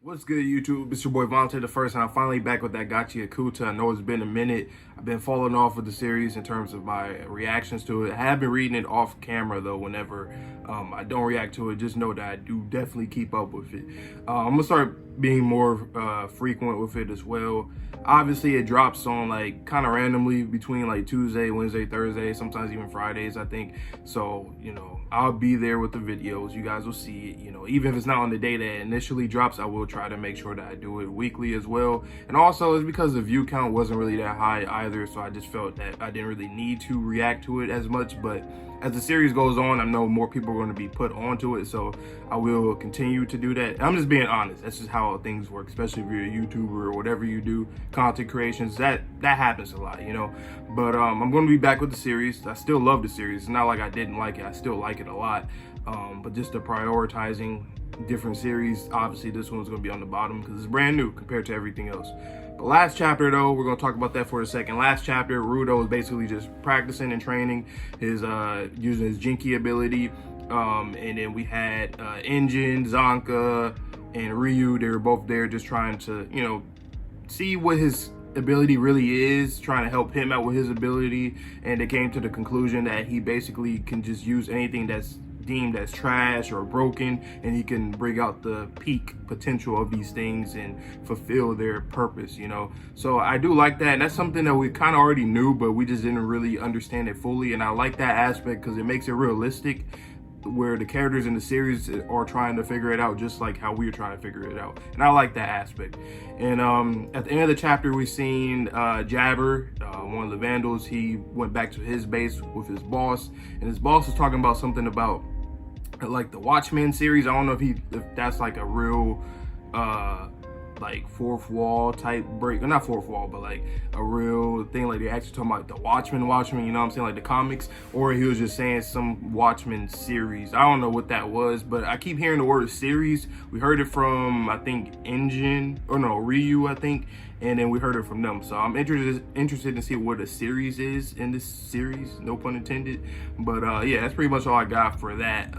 What's good, YouTube? It's your boy Vontae the First, and I'm finally back with that Gachiakuta. I know it's been a minute. I've been falling off with the series in terms of my reactions to it. I have been reading it off camera, though, whenever I don't react to it. Just know that I do definitely keep up with it. I'm going to start being more frequent with it as well. Obviously, it drops on, like, kind of randomly between, like, Tuesday, Wednesday, Thursday, sometimes even Fridays, I think. So, you know, I'll be there with the videos. You guys will see it, you know. Even if it's not on the day that it initially drops, I will try to make sure that I do it weekly as well. And also, it's because the view count wasn't really that high either, so I just felt that I didn't really need to react to it as much. But as the series goes on, I know more people are going to be put onto it, so I will continue to do that. I'm just being honest. That's just how things work, especially if you're a YouTuber or whatever you do, content creations. That happens a lot, you know. But I'm going to be back with the series. I still love the series. It's not like I didn't like it. I still like it a lot. But just the prioritizing different series, obviously this one's going to be on the bottom because it's brand new compared to everything else. The last chapter, though, we're going to talk about that for a second. Last chapter, Rudo is basically just practicing and training his using his Jinki ability. And then we had Engine, Zanka, and Riyou. They were both there just trying to, you know, see what his ability really is, trying to help him out with his ability. And they came to the conclusion that he basically can just use anything that's deemed as trash or broken, and he can bring out the peak potential of these things and fulfill their purpose, you know. So I do like that, and that's something that we kind of already knew, but we just didn't really understand it fully. And I like that aspect because it makes it realistic, where the characters in the series are trying to figure it out just like how we're trying to figure it out. And I like that aspect. And at the end of the chapter, we seen Jabber, one of the Vandals. He went back to his base with his boss, and his boss was talking about something about like the Watchmen series. I don't know if that's like a real like fourth wall type break, or not fourth wall, but like a real thing, like they actually talking about the Watchmen, you know what I'm saying, like the comics, or he was just saying some Watchmen series. I don't know what that was, but I keep hearing the word series. We heard it from, I think, Riyou, I think, and then we heard it from them. So I'm interested to see what a series is in this series, no pun intended. But yeah, that's pretty much all I got for that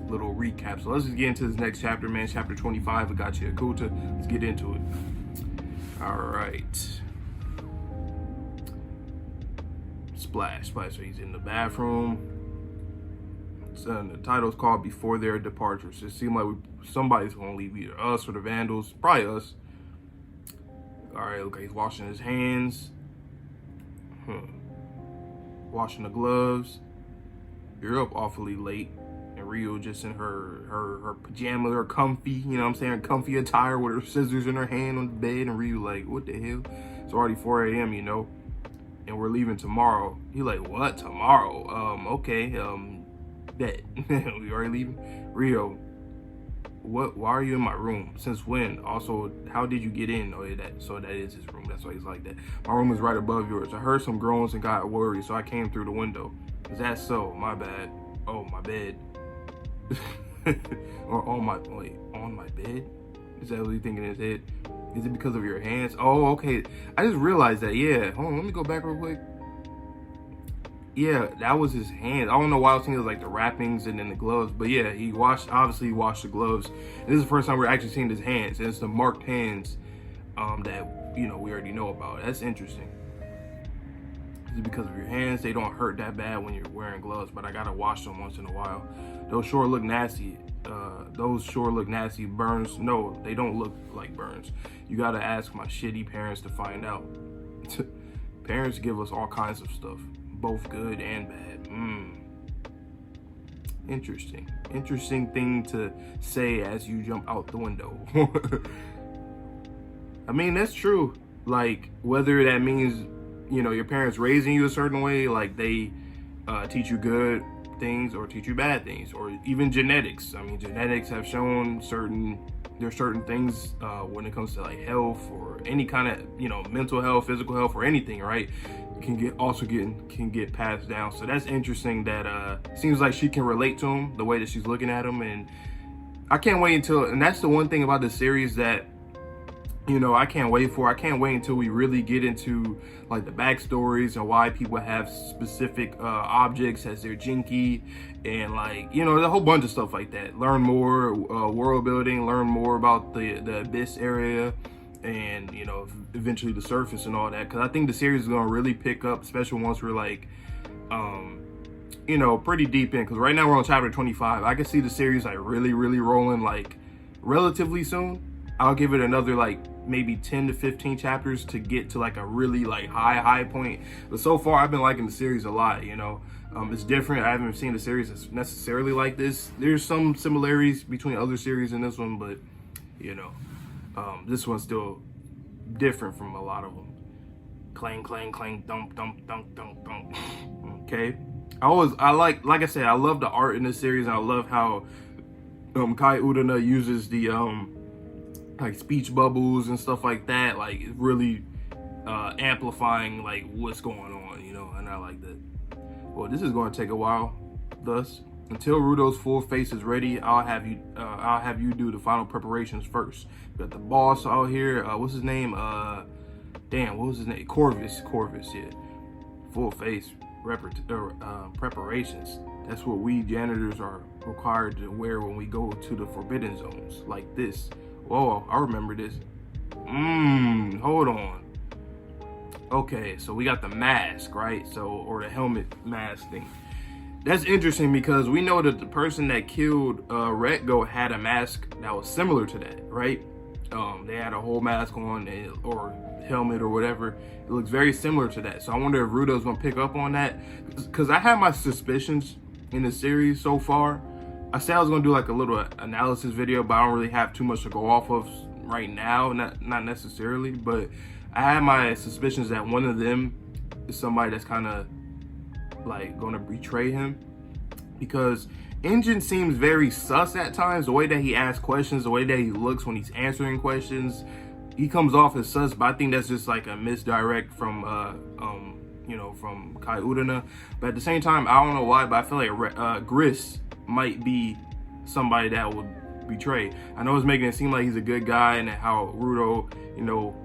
little recap. So let's just get into this next chapter, man. Chapter 25 of Gachiakuta. Let's get into it. All right. Splash. So he's in the bathroom. So the title's called Before Their Departure. So it seems like somebody's gonna leave, either us or the Vandals. Probably us. All right. Okay. He's washing his hands. Washing the gloves. You're up awfully late. And Riyou just in her pajamas, her comfy, you know what I'm saying, comfy attire with her scissors in her hand on the bed. And Riyou like, what the hell? It's already 4 a.m., you know, and we're leaving tomorrow. He like, what, tomorrow? Okay, bet. We already leaving? Riyou, why are you in my room? Since when? Also, how did you get in? Oh, yeah, so that is his room. That's why he's like that. My room is right above yours. I heard some groans and got worried, so I came through the window. Is that so? My bad. Oh, my bed. Or on my bed? Is that what he's thinking in his head? Is it because of your hands? Oh, okay. I just realized that. Yeah. Hold on, let me go back real quick. Yeah, that was his hands. I don't know why I was thinking it was like the wrappings and then the gloves, but yeah, obviously he washed the gloves. And this is the first time we're actually seeing his hands, and it's the marked hands that, you know, we already know about. That's interesting. Is it because of your hands? They don't hurt that bad when you're wearing gloves, but I gotta wash them once in a while. Those sure look nasty. Burns, no, they don't look like burns. You gotta ask my shitty parents to find out. Parents give us all kinds of stuff, both good and bad. Interesting thing to say as you jump out the window. I mean, that's true. Like, whether that means, you know, your parents raising you a certain way, like they teach you good things or teach you bad things, or even genetics. I mean, genetics have shown there's certain things when it comes to like health or any kind of, you know, mental health, physical health, or anything, right? Can get passed down. So that's interesting that seems like she can relate to him, the way that she's looking at him. And I can't wait and that's the one thing about the series that you know, I can't wait until we really get into like the backstories and why people have specific objects as their Jinki, and like, you know, a whole bunch of stuff like that. Learn more world building, learn more about the Abyss area, and, you know, eventually the surface and all that. Because I think the series is going to really pick up, especially once we're like, you know, pretty deep in. Because right now we're on chapter 25. I can see the series like really rolling like relatively soon. I'll give it another like maybe 10 to 15 chapters to get to like a really like high point. But so far I've been liking the series a lot, you know. It's different. I haven't seen the series that's necessarily like this. There's some similarities between other series and this one, but you know, this one's still different from a lot of them. Clang, clang, clang, dunk, dunk, dunk, dunk, dunk. Okay. I like I said, I love the art in this series, and I love how Kai Udana uses the like speech bubbles and stuff like that, like really amplifying like what's going on, you know, and I like that. Well, this is going to take a while. Thus, until Rudo's full face is ready, I'll have you do the final preparations first. We got the boss out here. What's his name? Damn, what was his name? Corvus, yeah. Full face preparations. That's what we janitors are required to wear when we go to the forbidden zones, like this. Whoa, I remember this. Hold on. Okay, so we got the mask, right? So, or the helmet mask thing. That's interesting because we know that the person that killed Retgo had a mask that was similar to that, right? They had a whole mask on, or helmet or whatever. It looks very similar to that. So I wonder if Rudo's gonna pick up on that, because I have my suspicions in the series so far. I said I was gonna do like a little analysis video, but I don't really have too much to go off of right now. Not necessarily, but I have my suspicions that one of them is somebody that's kind of like gonna betray him, because Engine seems very sus at times. The way that he asks questions, the way that he looks when he's answering questions, he comes off as sus. But I think that's just like a misdirect from you know, from Kai Udana. But at the same time, I don't know why, but I feel like Griss might be somebody that would betray. I know it's making it seem like he's a good guy, and how Rudo, you know,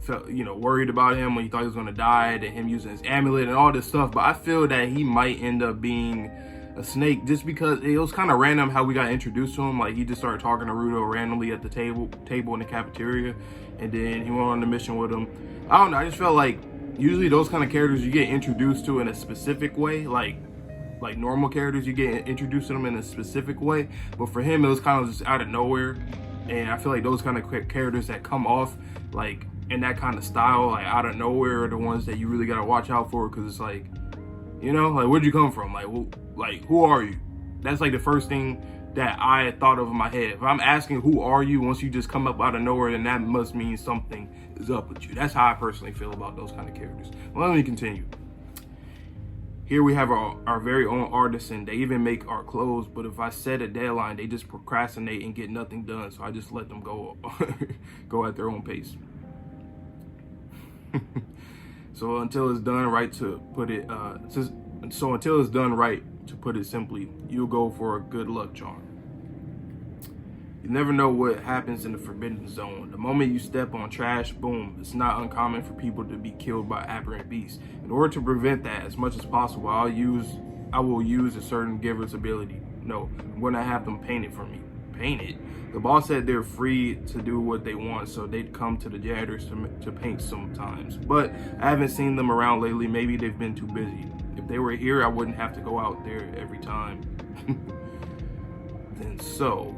felt, you know, worried about him when he thought he was gonna die, and him using his amulet and all this stuff. But I feel that he might end up being a snake, just because it was kind of random how we got introduced to him. Like, he just started talking to Rudo randomly at the table in the cafeteria, and then he went on the mission with him. I don't know, I just felt like usually those kind of characters you get introduced to in a specific way, like normal characters, you get introduced to them in a specific way. But for him, it was kind of just out of nowhere. And I feel like those kind of characters that come off like in that kind of style, like out of nowhere, are the ones that you really got to watch out for. Because it's like, you know, like, where'd you come from? Like, who are you? That's like the first thing that I thought of in my head. If I'm asking who are you, once you just come up out of nowhere, then that must mean something is up with you. That's how I personally feel about those kind of characters. Well, let me continue. Here we have our very own artisan. They even make our clothes, but if I set a deadline, they just procrastinate and get nothing done. So I just let them go go at their own pace. So until it's done right, to put it simply, you'll go for a good luck charm. You never know what happens in the Forbidden Zone. The moment you step on trash, boom, it's not uncommon for people to be killed by aberrant beasts. In order to prevent that as much as possible, I will use a certain giver's ability. No, I'm going to have them paint it for me. Paint it? The boss said they're free to do what they want, so they'd come to the janitors to paint sometimes. But I haven't seen them around lately. Maybe they've been too busy. If they were here, I wouldn't have to go out there every time. Then so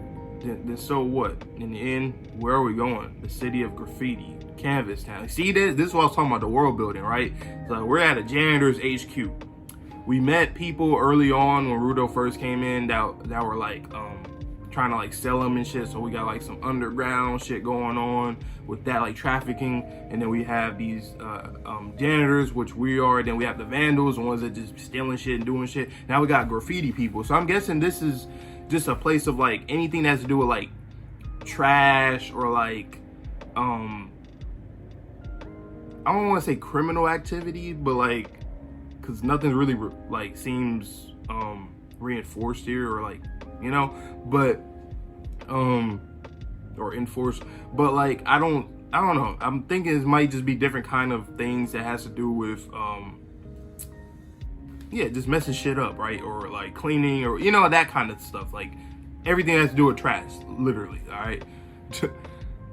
what? In the end, where are we going? The city of Graffiti, Canvas Town. See, this is what I was talking about, the world building, right? So we're at a janitor's HQ. We met people early on when Rudo first came in that were like trying to like sell them and shit. So we got like some underground shit going on with that, like trafficking. And then we have these janitors, which we are. Then we have the Vandals, the ones that just stealing shit and doing shit. Now we got graffiti people. So I'm guessing this is just a place of like anything that has to do with like trash or like I don't want to say criminal activity, but like, because nothing really like seems reinforced here, or like, you know. But or enforced. But like, I don't know. I'm thinking it might just be different kind of things that has to do with yeah, just messing shit up, right? Or like cleaning, or that kind of stuff. Like everything has to do with trash, literally. All right.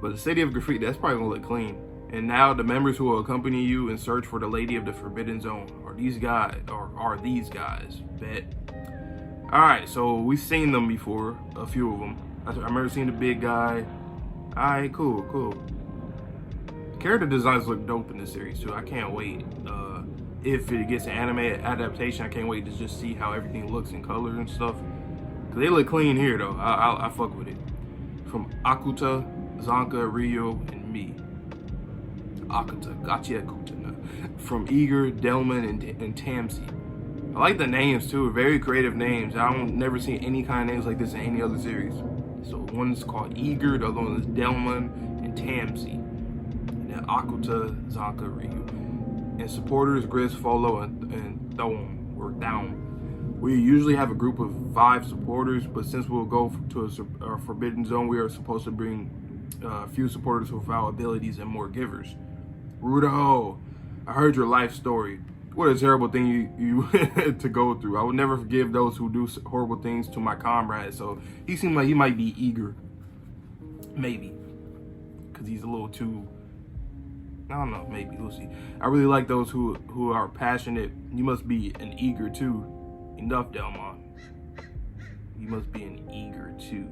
But the city of Graffiti, that's probably gonna look clean. And now the members who will accompany you in search for the Lady of the Forbidden Zone are these guys. Bet. All right, so we've seen them before, a few of them. I remember seeing the big guy. All right, cool. Character designs look dope in this series too. I can't wait. If it gets an anime adaptation, I can't wait to just see how everything looks in color and stuff. Cause they look clean here though. I fuck with it. From Akuta, Zanka, Riyou, and me. Gachiakuta. From Eager, Delmar, and Tamsi. I like the names too. Very creative names. I don't never seen any kind of names like this in any other series. So one's called Eager, the other one is Delmar and Tamsi. And then Akuta, Zanka, Riyou. And supporters, Griss, Follo, and Down. We usually have a group of 5 supporters, but since we'll go to a forbidden zone, we are supposed to bring a few supporters without abilities and more givers. Rudo, I heard your life story. What a terrible thing you to go through. I would never forgive those who do horrible things to my comrades. So he seemed like he might be eager. Maybe. Because he's a little too... I don't know, maybe. We'll see. I really like those who are passionate. You must be an eager too. Enough, Delmar. You must be an eager too.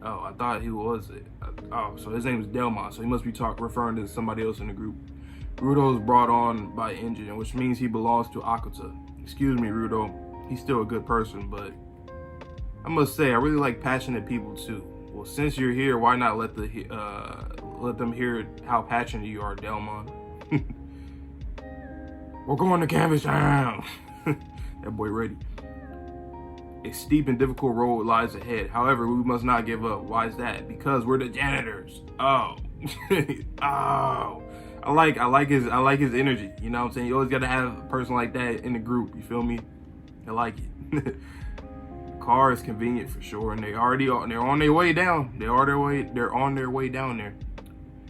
Oh, I thought he was it. Oh, so his name is Delmar. So he must be referring to somebody else in the group. Rudo is brought on by Engine, which means he belongs to Akuta. Excuse me, Rudo. He's still a good person, but I must say I really like passionate people too. Well, since you're here, why not let them hear how passionate you are, Delmar? We're going to Canvas Town. That boy ready. A steep and difficult road lies ahead. However, we must not give up. Why is that? Because we're the janitors. Oh. Oh. I like his energy. You know what I'm saying? You always gotta have a person like that in the group. You feel me? I like it. Car is convenient for sure, and they're on their way down. They're on their way down there.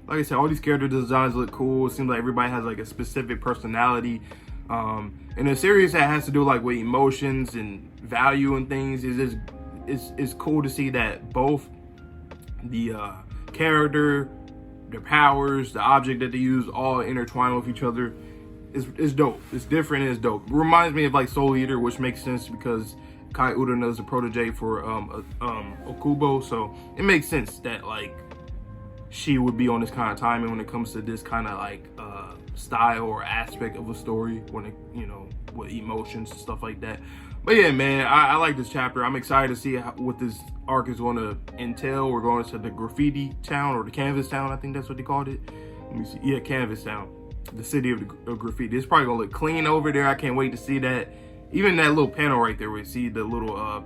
Like I said, all these character designs look cool. It seems like everybody has like a specific personality. In a series that has to do like with emotions and value and things, it's cool to see that both the character, their powers, the object that they use, all intertwine with each other. It's dope. It's different and it's dope. It reminds me of like Soul Eater, which makes sense because Kai Udon is a protege for Okubo, so it makes sense that like she would be on this kind of timing when it comes to this kind of like style or aspect of a story, when it, with emotions and stuff like that. But yeah, man, I like this chapter. I'm excited to see what this arc is going to entail. We're going to the Graffiti Town, or the Canvas Town, I think that's what they called it. Let me see. Yeah, Canvas Town, the city of Graffiti. It's probably gonna look clean over there. I can't wait to see that. Even that little panel right there where you see the little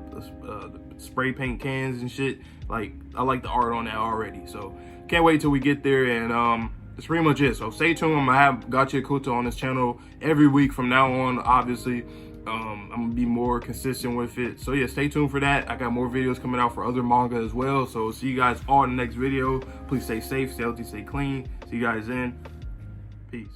spray paint cans and shit. Like, I like the art on that already. So can't wait till we get there. And that's pretty much it. So stay tuned. I'm gonna have Gachiakuta on this channel every week from now on, obviously. I'm gonna be more consistent with it. So yeah, stay tuned for that. I got more videos coming out for other manga as well. So see you guys all in the next video. Please stay safe, stay healthy, stay clean. See you guys then. Peace.